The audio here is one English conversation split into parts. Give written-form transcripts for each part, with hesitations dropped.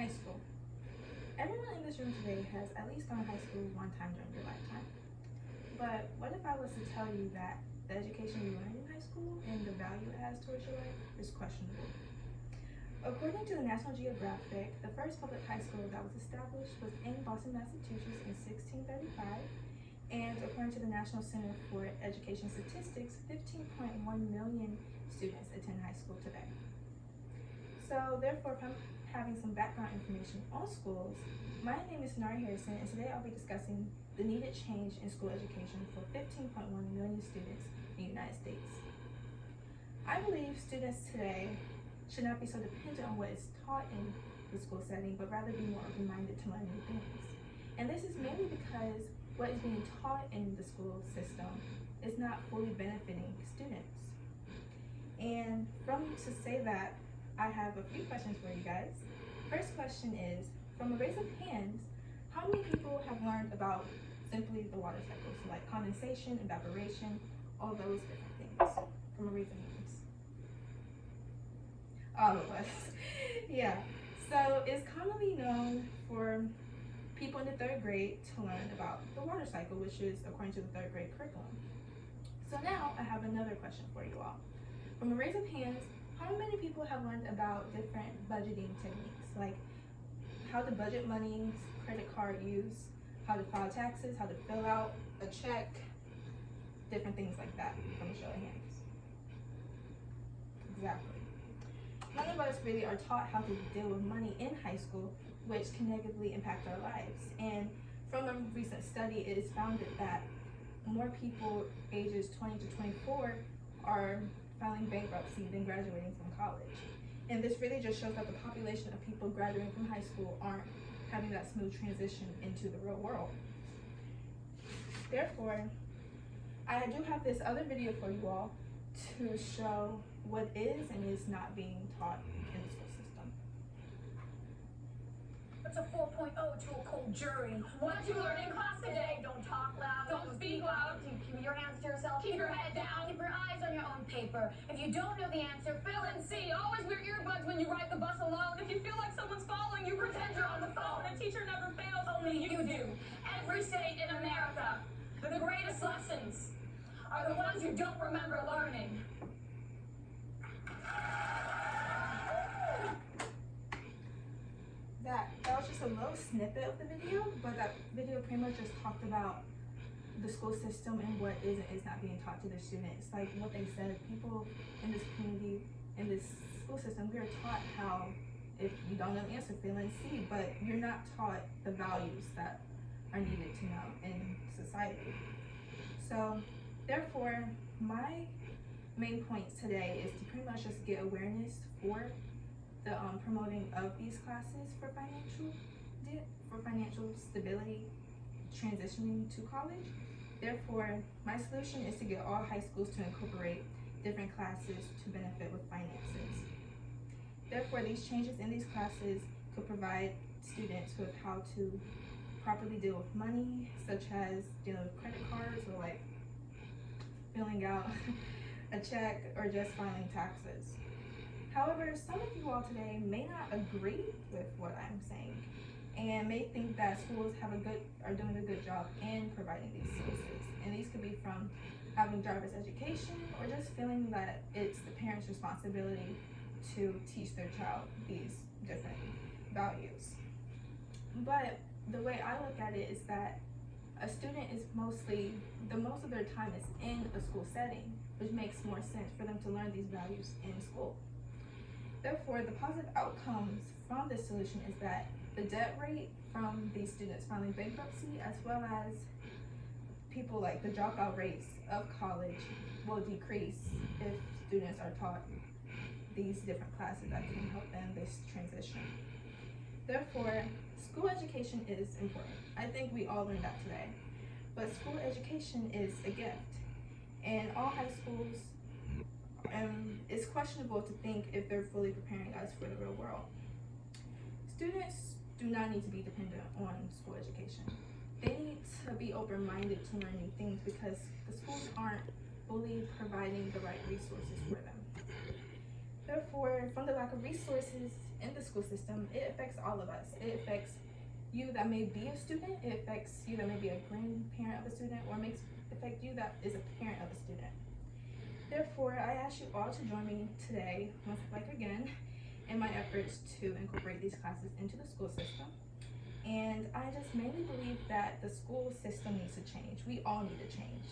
High school. Everyone in this room today has at least gone to high school one time during their lifetime. But what if I was to tell you that the education you learned in high school and the value it has towards your life is questionable? According to the National Geographic, the first public high school that was established was in Boston, Massachusetts in 1635. And according to the National Center for Education Statistics, 15.1 million students attend high school today. So therefore, if I'm having some background information on schools, my name is Nari Harrison, and today I'll be discussing the needed change in school education for 15.1 million students in the United States. I believe students today should not be so dependent on what is taught in the school setting, but rather be more open-minded to learn new things. And this is mainly because what is being taught in the school system is not fully benefiting students. And to say that, I have a few questions for you guys. First question is, from a raise of hands, how many people have learned about simply the water cycle? So like condensation, evaporation, all those different things. From a raise of hands. All of us. Yeah. So it's commonly known for people in the third grade to learn about the water cycle, which is according to the third grade curriculum. So now I have another question for you all. From a raise of hands, how many people have learned about different budgeting techniques, like how to budget money, credit card use, how to file taxes, how to fill out a check, different things like that, from a show of hands? Exactly. None of us really are taught how to deal with money in high school, which can negatively impact our lives. And from a recent study, it is found that more people ages 20 to 24 are filing bankruptcy than graduating from college. And this really just shows that the population of people graduating from high school aren't having that smooth transition into the real world. Therefore, I do have this other video for you all to show what is and is not being taught in the school system. It's a 4.0 to a cold jury. What did you learn in class today? Don't talk loud. Don't speak loud. Keep your hands to yourself. Keep your head down. Keep your eyes on your own paper. If you don't know the answer, fill in C. Always wear earbuds when you ride the bus alone. If you feel like someone's following you, pretend you're on the phone. A teacher never fails, only you do. Every state in America, the greatest lessons are the ones you don't remember learning. That was just a little snippet of the video, but that video pretty much just talked about the school system and what is and is not being taught to the students. Like what they said, people in this community, in this school system, we are taught how if you don't know the answer, fill in C, but you're not taught the values that are needed to know in society. So therefore, my main points today is to pretty much just get awareness for the promoting of these classes for financial stability, transitioning to college. Therefore, my solution is to get all high schools to incorporate different classes to benefit with finances. Therefore, these changes in these classes could provide students with how to properly deal with money, such as dealing with credit cards or like filling out a check or just filing taxes. However, some of you all today may not agree with what I'm saying and may think that schools are doing a good job in providing these services. And these could be from having driver's education or just feeling that it's the parent's responsibility to teach their child these different values. But the way I look at it is that a student is most of their time is in a school setting, which makes more sense for them to learn these values in school. Therefore, the positive outcomes from this solution is that the debt rate from these students filing bankruptcy, as well as people like the dropout rates of college, will decrease if students are taught these different classes that can help them this transition. Therefore, school education is important. I think we all learned that today. But school education is a gift, and all high schools it's questionable to think if they're fully preparing us for the real world. Students do not need to be dependent on school education. They need to be open-minded to learn new things because the schools aren't fully providing the right resources for them. Therefore, from the lack of resources in the school system, it affects all of us. It affects you that may be a student, it affects you that may be a grandparent of a student, or it makes affect you that is a parent of a student. Therefore, I ask you all to join me today, once again, in my efforts to incorporate these classes into the school system. And I just mainly believe that the school system needs to change. We all need to change.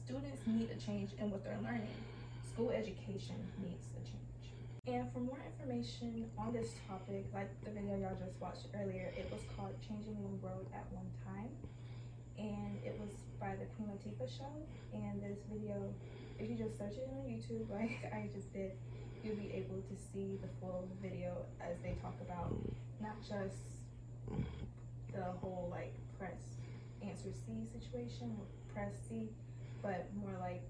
Students need a change in what they're learning. School education needs a change. And for more information on this topic, like the video y'all just watched earlier, it was called Changing the World at One Time. And it was by the Queen Latifah Show. And this video, if you just search it on YouTube, like I just did, you'll be able to see the full video as they talk about not just the whole like press answer C situation, or press C, but more like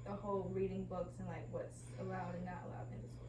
the whole reading books and like what's allowed and not allowed in the school.